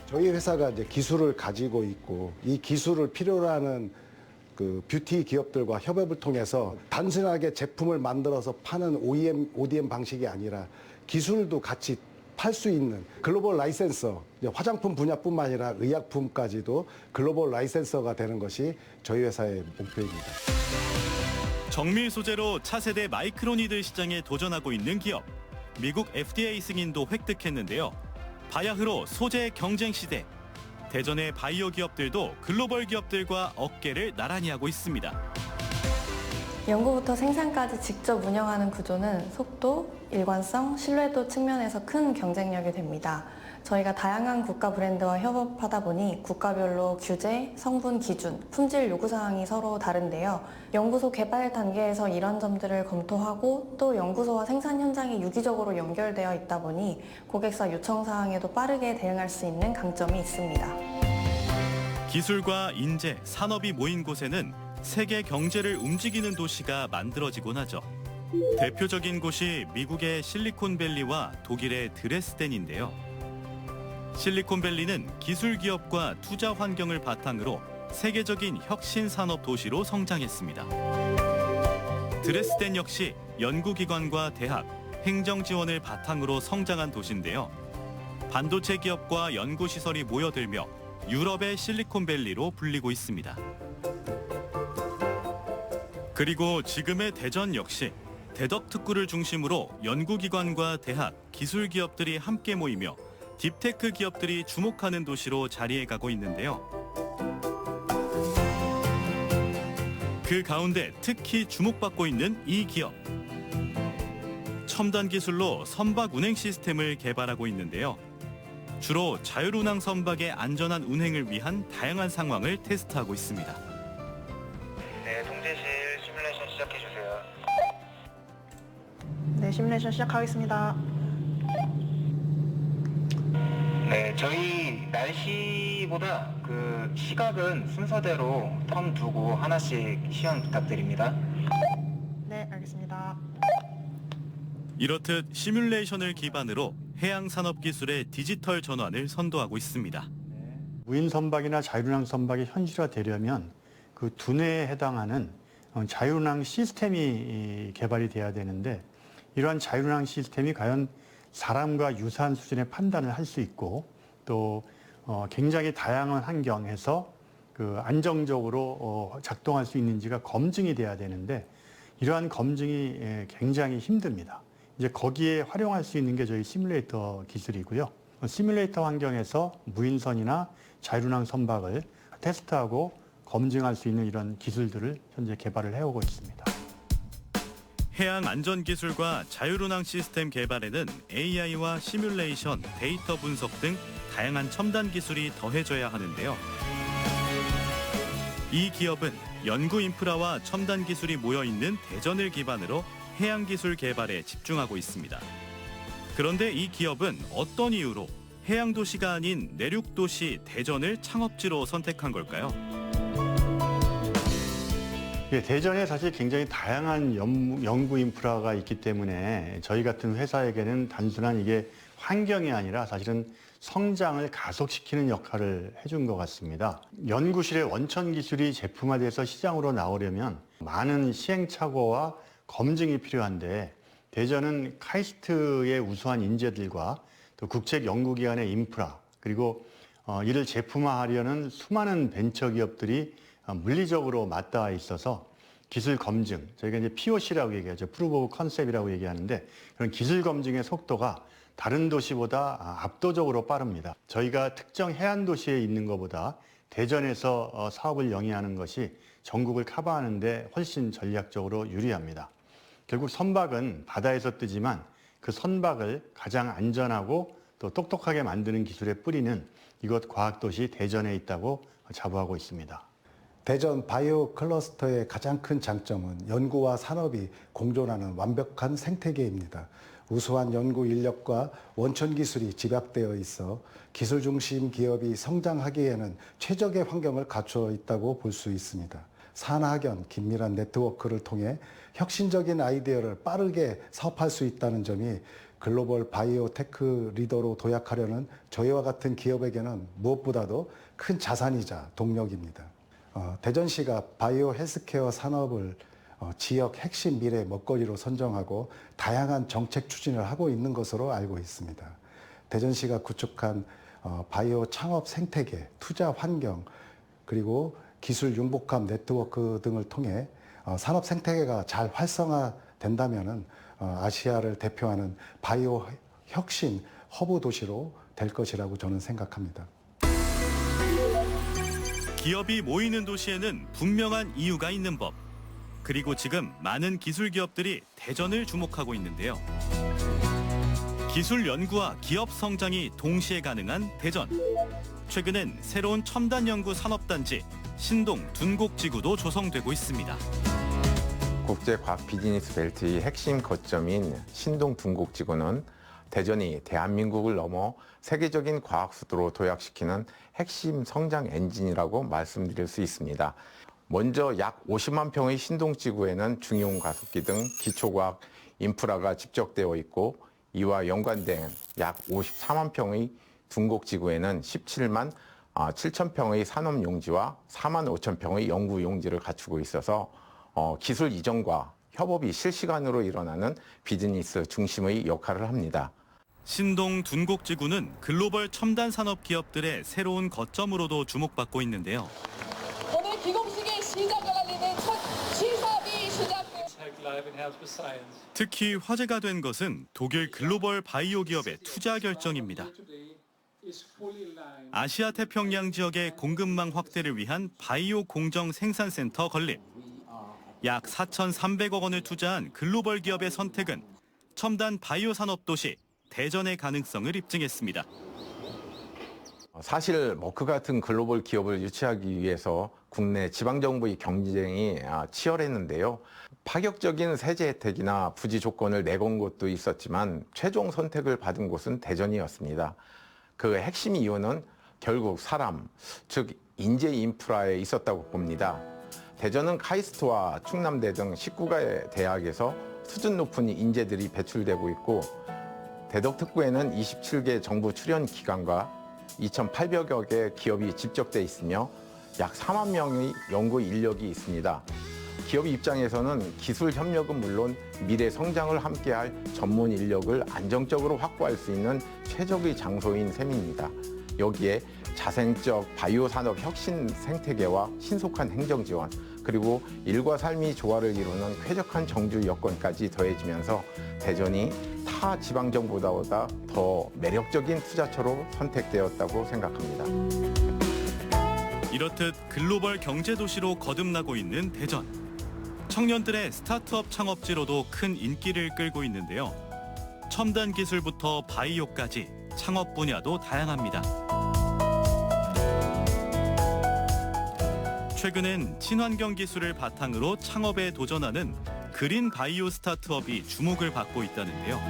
저희 회사가 이제 기술을 가지고 있고 이 기술을 필요로 하는 그 뷰티 기업들과 협업을 통해서 단순하게 제품을 만들어서 파는 ODM 방식이 아니라 기술도 같이 팔 수 있는 글로벌 라이센서, 화장품 분야뿐만 아니라 의약품까지도 글로벌 라이센서가 되는 것이 저희 회사의 목표입니다. 정밀 소재로 차세대 마이크로니들 시장에 도전하고 있는 기업. 미국 FDA 승인도 획득했는데요. 바야흐로 소재 경쟁 시대. 대전의 바이오 기업들도 글로벌 기업들과 어깨를 나란히 하고 있습니다. 연구부터 생산까지 직접 운영하는 구조는 속도, 일관성, 신뢰도 측면에서 큰 경쟁력이 됩니다. 저희가 다양한 국가 브랜드와 협업하다 보니 국가별로 규제, 성분 기준, 품질 요구사항이 서로 다른데요. 연구소 개발 단계에서 이런 점들을 검토하고 또 연구소와 생산 현장이 유기적으로 연결되어 있다 보니 고객사 요청사항에도 빠르게 대응할 수 있는 강점이 있습니다. 기술과 인재, 산업이 모인 곳에는 세계 경제를 움직이는 도시가 만들어지곤 하죠. 대표적인 곳이 미국의 실리콘밸리와 독일의 드레스덴인데요. 실리콘밸리는 기술 기업과 투자 환경을 바탕으로 세계적인 혁신 산업 도시로 성장했습니다. 드레스덴 역시 연구기관과 대학, 행정 지원을 바탕으로 성장한 도시인데요. 반도체 기업과 연구시설이 모여들며 유럽의 실리콘밸리로 불리고 있습니다. 그리고 지금의 대전 역시 대덕특구를 중심으로 연구기관과 대학, 기술 기업들이 함께 모이며 딥테크 기업들이 주목하는 도시로 자리해가고 있는데요. 그 가운데 특히 주목받고 있는 이 기업. 첨단 기술로 선박 운행 시스템을 개발하고 있는데요. 주로 자율운항 선박의 안전한 운행을 위한 다양한 상황을 테스트하고 있습니다. 네, 통제실 시뮬레이션 시작해주세요. 네, 시뮬레이션 시작하겠습니다. 네, 저희 날씨보다 그 시각은 순서대로 텀 두고 하나씩 시연 부탁드립니다. 네, 알겠습니다. 이렇듯 시뮬레이션을 기반으로 해양 산업 기술의 디지털 전환을 선도하고 있습니다. 무인 선박이나 자율운항 선박이 현실화되려면 그 두뇌에 해당하는 자율운항 시스템이 개발이 돼야 되는데 이러한 자율운항 시스템이 과연 사람과 유사한 수준의 판단을 할 수 있고 또 굉장히 다양한 환경에서 그 안정적으로 작동할 수 있는지가 검증이 돼야 되는데 이러한 검증이 굉장히 힘듭니다. 이제 거기에 활용할 수 있는 게 저희 시뮬레이터 기술이고요. 시뮬레이터 환경에서 무인선이나 자율운항 선박을 테스트하고 검증할 수 있는 이런 기술들을 현재 개발을 해오고 있습니다. 해양 안전 기술과 자율운항 시스템 개발에는 AI와 시뮬레이션, 데이터 분석 등 다양한 첨단 기술이 더해져야 하는데요. 이 기업은 연구 인프라와 첨단 기술이 모여있는 대전을 기반으로 해양 기술 개발에 집중하고 있습니다. 그런데 이 기업은 어떤 이유로 해양 도시가 아닌 내륙 도시 대전을 창업지로 선택한 걸까요? 예, 대전에 사실 굉장히 다양한 연구 인프라가 있기 때문에 저희 같은 회사에게는 단순한 이게 환경이 아니라 사실은 성장을 가속시키는 역할을 해준 것 같습니다. 연구실의 원천 기술이 제품화돼서 시장으로 나오려면 많은 시행착오와 검증이 필요한데 대전은 카이스트의 우수한 인재들과 또 국책연구기관의 인프라 그리고 이를 제품화하려는 수많은 벤처기업들이 물리적으로 맞닿아 있어서 기술 검증, 저희가 이제 POC라고 얘기하죠. 프루브 오브 컨셉이라고 얘기하는데 그런 기술 검증의 속도가 다른 도시보다 압도적으로 빠릅니다. 저희가 특정 해안 도시에 있는 것보다 대전에서 사업을 영위하는 것이 전국을 커버하는 데 훨씬 전략적으로 유리합니다. 결국 선박은 바다에서 뜨지만 그 선박을 가장 안전하고 또 똑똑하게 만드는 기술의 뿌리는 이곳 과학도시 대전에 있다고 자부하고 있습니다. 대전 바이오 클러스터의 가장 큰 장점은 연구와 산업이 공존하는 완벽한 생태계입니다. 우수한 연구 인력과 원천 기술이 집약되어 있어 기술 중심 기업이 성장하기에는 최적의 환경을 갖추어 있다고 볼 수 있습니다. 산하견, 긴밀한 네트워크를 통해 혁신적인 아이디어를 빠르게 사업할 수 있다는 점이 글로벌 바이오 테크 리더로 도약하려는 저희와 같은 기업에게는 무엇보다도 큰 자산이자 동력입니다. 대전시가 바이오 헬스케어 산업을 지역 핵심 미래 먹거리로 선정하고 다양한 정책 추진을 하고 있는 것으로 알고 있습니다. 대전시가 구축한 바이오 창업 생태계, 투자 환경, 그리고 기술 융복합 네트워크 등을 통해 산업 생태계가 잘 활성화된다면 아시아를 대표하는 바이오 혁신 허브 도시로 될 것이라고 저는 생각합니다. 기업이 모이는 도시에는 분명한 이유가 있는 법. 그리고 지금 많은 기술 기업들이 대전을 주목하고 있는데요. 기술 연구와 기업 성장이 동시에 가능한 대전. 최근엔 새로운 첨단 연구 산업단지 신동 둔곡지구도 조성되고 있습니다. 국제과학 비즈니스 벨트의 핵심 거점인 신동 둔곡지구는 대전이 대한민국을 넘어 세계적인 과학 수도로 도약시키는 핵심 성장 엔진이라고 말씀드릴 수 있습니다. 먼저 약 50만 평의 신동지구에는 중이온 가속기 등 기초과학 인프라가 집적되어 있고 이와 연관된 약 54만 평의 둔곡지구에는 17만 7천 평의 산업용지와 4만 5천 평의 연구용지를 갖추고 있어서 기술 이전과 협업이 실시간으로 일어나는 비즈니스 중심의 역할을 합니다. 신동 둔곡지구는 글로벌 첨단 산업 기업들의 새로운 거점으로도 주목받고 있는데요. 오늘 기공식의 시작을 알리는 첫 시사비 시작됩니다. 특히 화제가 된 것은 독일 글로벌 바이오 기업의 투자 결정입니다. 아시아 태평양 지역의 공급망 확대를 위한 바이오 공정 생산센터 건립. 약 4,300억 원을 투자한 글로벌 기업의 선택은 첨단 바이오 산업 도시 대전의 가능성을 입증했습니다. 사실 머크 같은 글로벌 기업을 유치하기 위해서 국내 지방정부의 경쟁이 치열했는데요. 파격적인 세제 혜택이나 부지 조건을 내건 곳도 있었지만 최종 선택을 받은 곳은 대전이었습니다. 그 핵심 이유는 결국 사람, 즉 인재 인프라에 있었다고 봅니다. 대전은 카이스트와 충남대 등 19개 대학에서 수준 높은 인재들이 배출되고 있고 대덕특구에는 27개 정부 출연 기관과 2,800여 개 기업이 집적돼 있으며 약 4만 명의 연구 인력이 있습니다. 기업 입장에서는 기술 협력은 물론 미래 성장을 함께할 전문 인력을 안정적으로 확보할 수 있는 최적의 장소인 셈입니다. 여기에 자생적 바이오 산업 혁신 생태계와 신속한 행정 지원, 그리고 일과 삶이 조화를 이루는 쾌적한 정주 여건까지 더해지면서 대전이 타 지방정보보다 더 매력적인 투자처로 선택되었다고 생각합니다. 이렇듯 글로벌 경제도시로 거듭나고 있는 대전. 청년들의 스타트업 창업지로도 큰 인기를 끌고 있는데요. 첨단 기술부터 바이오까지 창업 분야도 다양합니다. 최근엔 친환경 기술을 바탕으로 창업에 도전하는 그린 바이오 스타트업이 주목을 받고 있다는데요.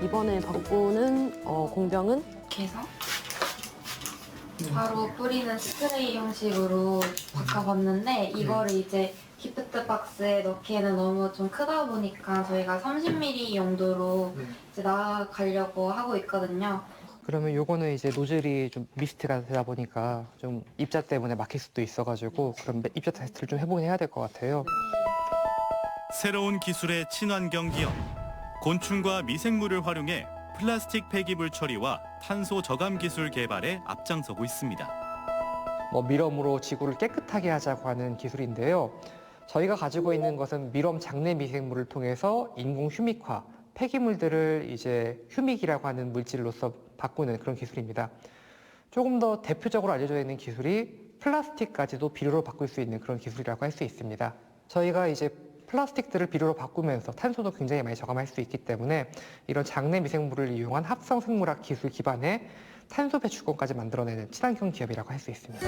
이번에 바꾸는 공정은 이렇게 해서 바로 뿌리는 스프레이 형식으로 바꿔봤는데 이거를 이제 기프트 박스에 넣기에는 너무 좀 크다 보니까 저희가 30ml 용도로 이제 나아가려고 하고 있거든요. 그러면 요거는 이제 노즐이 좀 미스트가 되다 보니까 좀 입자 때문에 막힐 수도 있어가지고 그럼 입자 테스트를 좀 해보긴 해야 될 것 같아요. 새로운 기술의 친환경 기업. 곤충과 미생물을 활용해 플라스틱 폐기물 처리와 탄소 저감 기술 개발에 앞장서고 있습니다. 미럼으로 지구를 깨끗하게 하자고 하는 기술인데요. 저희가 가지고 있는 것은 미럼 장내 미생물을 통해서 인공 휴믹화, 폐기물들을 이제 휴믹이라고 하는 물질로서 바꾸는 그런 기술입니다. 조금 더 대표적으로 알려져 있는 기술이 플라스틱까지도 비료로 바꿀 수 있는 그런 기술이라고 할 수 있습니다. 저희가 이제 플라스틱들을 비료로 바꾸면서 탄소도 굉장히 많이 저감할 수 있기 때문에 이런 장내 미생물을 이용한 합성 생물학 기술 기반의 탄소 배출권까지 만들어내는 친환경 기업이라고 할 수 있습니다.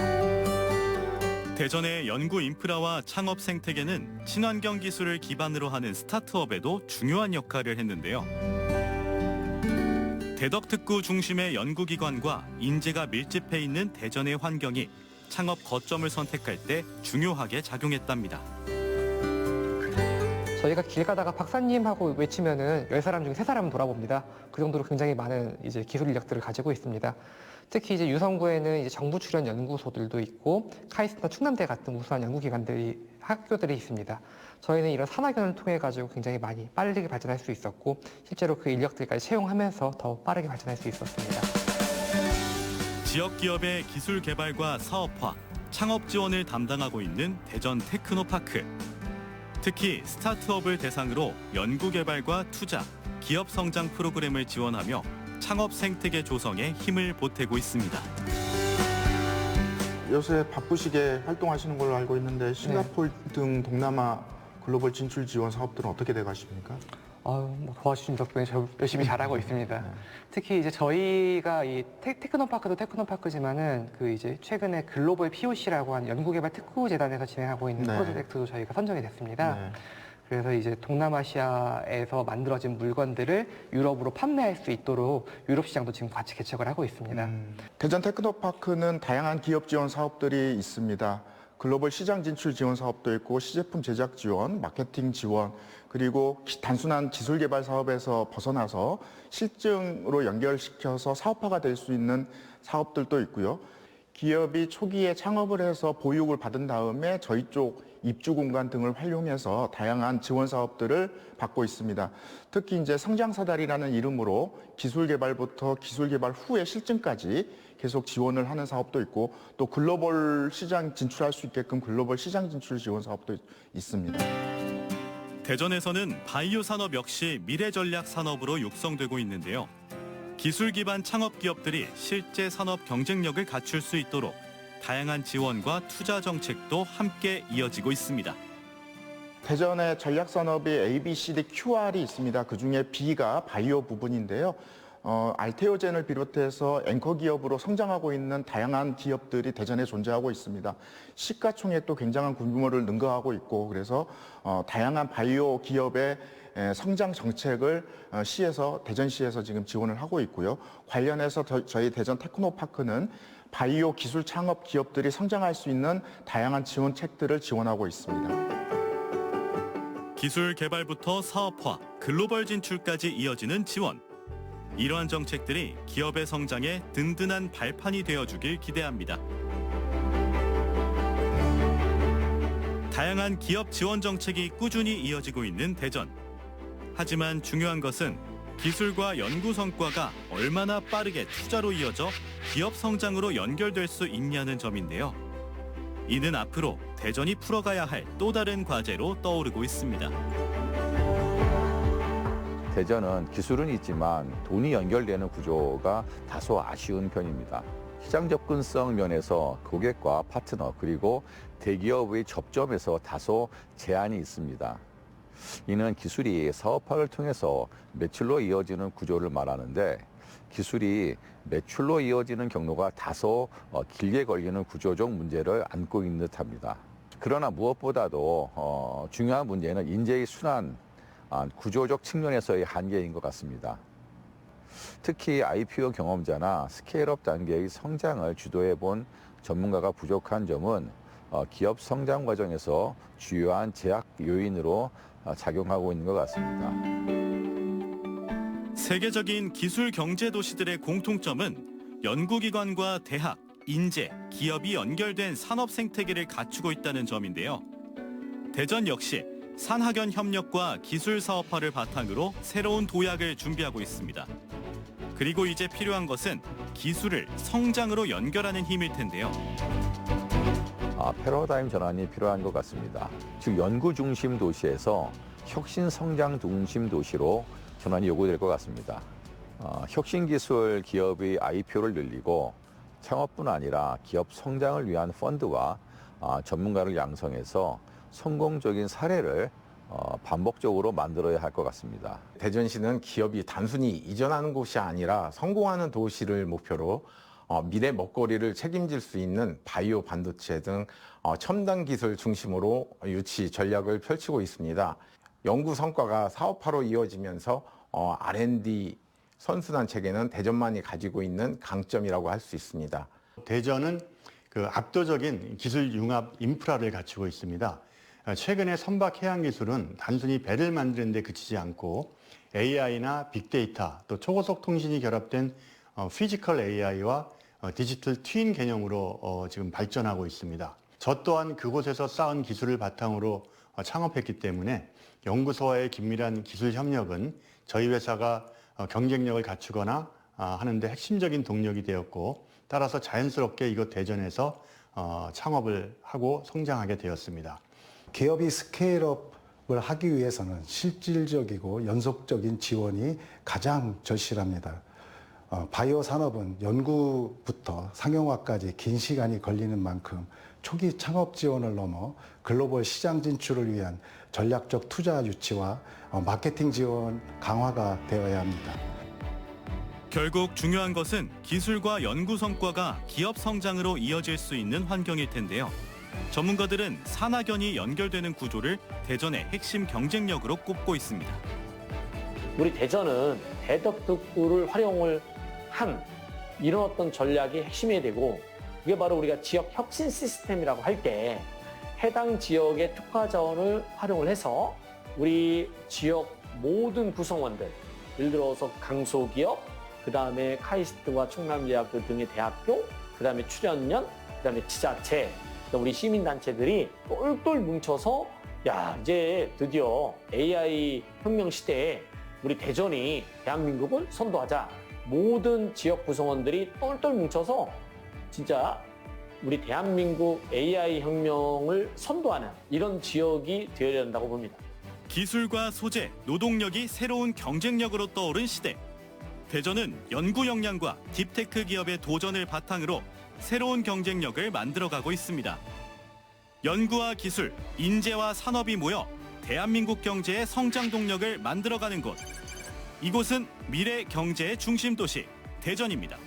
대전의 연구 인프라와 창업 생태계는 친환경 기술을 기반으로 하는 스타트업에도 중요한 역할을 했는데요. 대덕특구 중심의 연구기관과 인재가 밀집해 있는 대전의 환경이 창업 거점을 선택할 때 중요하게 작용했답니다. 저희가 길 가다가 박사님하고 외치면은 10사람 중에 3사람은 돌아봅니다. 그 정도로 굉장히 많은 이제 기술 인력들을 가지고 있습니다. 특히 이제 유성구에는 이제 정부 출연 연구소들도 있고 카이스트나 충남대 같은 우수한 연구기관들이 학교들이 있습니다. 저희는 이런 산학연을 통해 가지고 굉장히 많이 빠르게 발전할 수 있었고 실제로 그 인력들까지 채용하면서 더 빠르게 발전할 수 있었습니다. 지역 기업의 기술 개발과 사업화, 창업 지원을 담당하고 있는 대전 테크노파크. 특히 스타트업을 대상으로 연구 개발과 투자, 기업 성장 프로그램을 지원하며 창업 생태계 조성에 힘을 보태고 있습니다. 요새 바쁘시게 활동하시는 걸로 알고 있는데 싱가포르 등 동남아 글로벌 진출 지원 사업들은 어떻게 돼가십니까? 도와주신 덕분에 저 열심히 잘하고 있습니다. 특히 이제 저희가 이 테크노파크도 테크노파크지만은 그 이제 최근에 글로벌 POC라고 하는 연구개발 특구재단에서 진행하고 있는 프로젝트도 저희가 선정이 됐습니다. 그래서 이제 동남아시아에서 만들어진 물건들을 유럽으로 판매할 수 있도록 유럽 시장도 지금 같이 개척을 하고 있습니다. 대전 테크노파크는 다양한 기업 지원 사업들이 있습니다. 글로벌 시장 진출 지원 사업도 있고 시제품 제작 지원, 마케팅 지원, 그리고 단순한 기술 개발 사업에서 벗어나서 실증으로 연결시켜서 사업화가 될 수 있는 사업들도 있고요. 기업이 초기에 창업을 해서 보육을 받은 다음에 저희 쪽 입주 공간 등을 활용해서 다양한 지원 사업들을 받고 있습니다. 특히 이제 성장사다리라는 이름으로 기술 개발부터 기술 개발 후의 실증까지 계속 지원을 하는 사업도 있고 또 글로벌 시장 진출할 수 있게끔 글로벌 시장 진출 지원 사업도 있습니다. 대전에서는 바이오 산업 역시 미래 전략 산업으로 육성되고 있는데요. 기술 기반 창업 기업들이 실제 산업 경쟁력을 갖출 수 있도록 다양한 지원과 투자 정책도 함께 이어지고 있습니다. 대전의 전략 산업이 A, B, C, D, QR이 있습니다. 그중에 B가 바이오 부분인데요. 알테오젠을 비롯해서 앵커 기업으로 성장하고 있는 다양한 기업들이 대전에 존재하고 있습니다. 시가총액도 굉장한 규모를 능가하고 있고 그래서 다양한 바이오 기업의 성장 정책을 대전시에서 지금 지원을 하고 있고요. 관련해서 저희 대전 테크노파크는 바이오 기술 창업 기업들이 성장할 수 있는 다양한 지원책들을 지원하고 있습니다. 기술 개발부터 사업화, 글로벌 진출까지 이어지는 지원. 이러한 정책들이 기업의 성장에 든든한 발판이 되어주길 기대합니다. 다양한 기업 지원 정책이 꾸준히 이어지고 있는 대전. 하지만 중요한 것은 기술과 연구 성과가 얼마나 빠르게 투자로 이어져 기업 성장으로 연결될 수 있냐는 점인데요. 이는 앞으로 대전이 풀어가야 할 또 다른 과제로 떠오르고 있습니다. 대전은 기술은 있지만 돈이 연결되는 구조가 다소 아쉬운 편입니다. 시장 접근성 면에서 고객과 파트너 그리고 대기업의 접점에서 다소 제한이 있습니다. 이는 기술이 사업화를 통해서 매출로 이어지는 구조를 말하는데 기술이 매출로 이어지는 경로가 다소 길게 걸리는 구조적 문제를 안고 있는 듯합니다. 그러나 무엇보다도 중요한 문제는 인재의 순환, 구조적 측면에서의 한계인 것 같습니다. 특히 IPO 경험자나 스케일업 단계의 성장을 주도해 본 전문가가 부족한 점은 기업 성장 과정에서 주요한 제약 요인으로 작용하고 있는 것 같습니다. 세계적인 기술 경제 도시들의 공통점은 연구기관과 대학, 인재, 기업이 연결된 산업 생태계를 갖추고 있다는 점인데요. 대전 역시 산학연 협력과 기술 사업화를 바탕으로 새로운 도약을 준비하고 있습니다. 그리고 이제 필요한 것은 기술을 성장으로 연결하는 힘일 텐데요. 패러다임 전환이 필요한 것 같습니다. 즉 연구 중심 도시에서 혁신 성장 중심 도시로 전환이 요구될 것 같습니다. 혁신 기술 기업의 IPO를 늘리고 창업뿐 아니라 기업 성장을 위한 펀드와 전문가를 양성해서 성공적인 사례를 반복적으로 만들어야 할 것 같습니다. 대전시는 기업이 단순히 이전하는 곳이 아니라 성공하는 도시를 목표로 미래 먹거리를 책임질 수 있는 바이오 반도체 등 첨단 기술 중심으로 유치 전략을 펼치고 있습니다. 연구 성과가 사업화로 이어지면서 R&D 선순환 체계는 대전만이 가지고 있는 강점이라고 할 수 있습니다. 대전은 그 압도적인 기술 융합 인프라를 갖추고 있습니다. 최근에 선박 해양 기술은 단순히 배를 만드는 데 그치지 않고 AI나 빅데이터 또 초고속 통신이 결합된 피지컬 AI와 디지털 트윈 개념으로 지금 발전하고 있습니다. 저 또한 그곳에서 쌓은 기술을 바탕으로 창업했기 때문에 연구소와의 긴밀한 기술 협력은 저희 회사가 경쟁력을 갖추거나 하는데 핵심적인 동력이 되었고 따라서 자연스럽게 이곳 대전에서 창업을 하고 성장하게 되었습니다. 기업이 스케일업을 하기 위해서는 실질적이고 연속적인 지원이 가장 절실합니다. 바이오 산업은 연구부터 상용화까지 긴 시간이 걸리는 만큼 초기 창업 지원을 넘어 글로벌 시장 진출을 위한 전략적 투자 유치와 마케팅 지원 강화가 되어야 합니다. 결국 중요한 것은 기술과 연구 성과가 기업 성장으로 이어질 수 있는 환경일 텐데요. 전문가들은 산학연이 연결되는 구조를 대전의 핵심 경쟁력으로 꼽고 있습니다. 우리 대전은 대덕특구를 활용을 한 이런 어떤 전략이 핵심이 되고 이게 바로 우리가 지역 혁신 시스템이라고 할 때 해당 지역의 특화 자원을 활용을 해서 우리 지역 모든 구성원들 예를 들어서 강소기업, 그다음에 카이스트와 충남대학교 등의 대학교, 그다음에 출연연, 그다음에 지자체, 우리 시민단체들이 똘똘 뭉쳐서 야 이제 드디어 AI 혁명 시대에 우리 대전이 대한민국을 선도하자. 모든 지역 구성원들이 똘똘 뭉쳐서 진짜 우리 대한민국 AI 혁명을 선도하는 이런 지역이 되어야 된다고 봅니다. 기술과 소재, 노동력이 새로운 경쟁력으로 떠오른 시대. 대전은 연구 역량과 딥테크 기업의 도전을 바탕으로 새로운 경쟁력을 만들어가고 있습니다. 연구와 기술, 인재와 산업이 모여 대한민국 경제의 성장 동력을 만들어가는 곳. 이곳은 미래 경제의 중심 도시 대전입니다.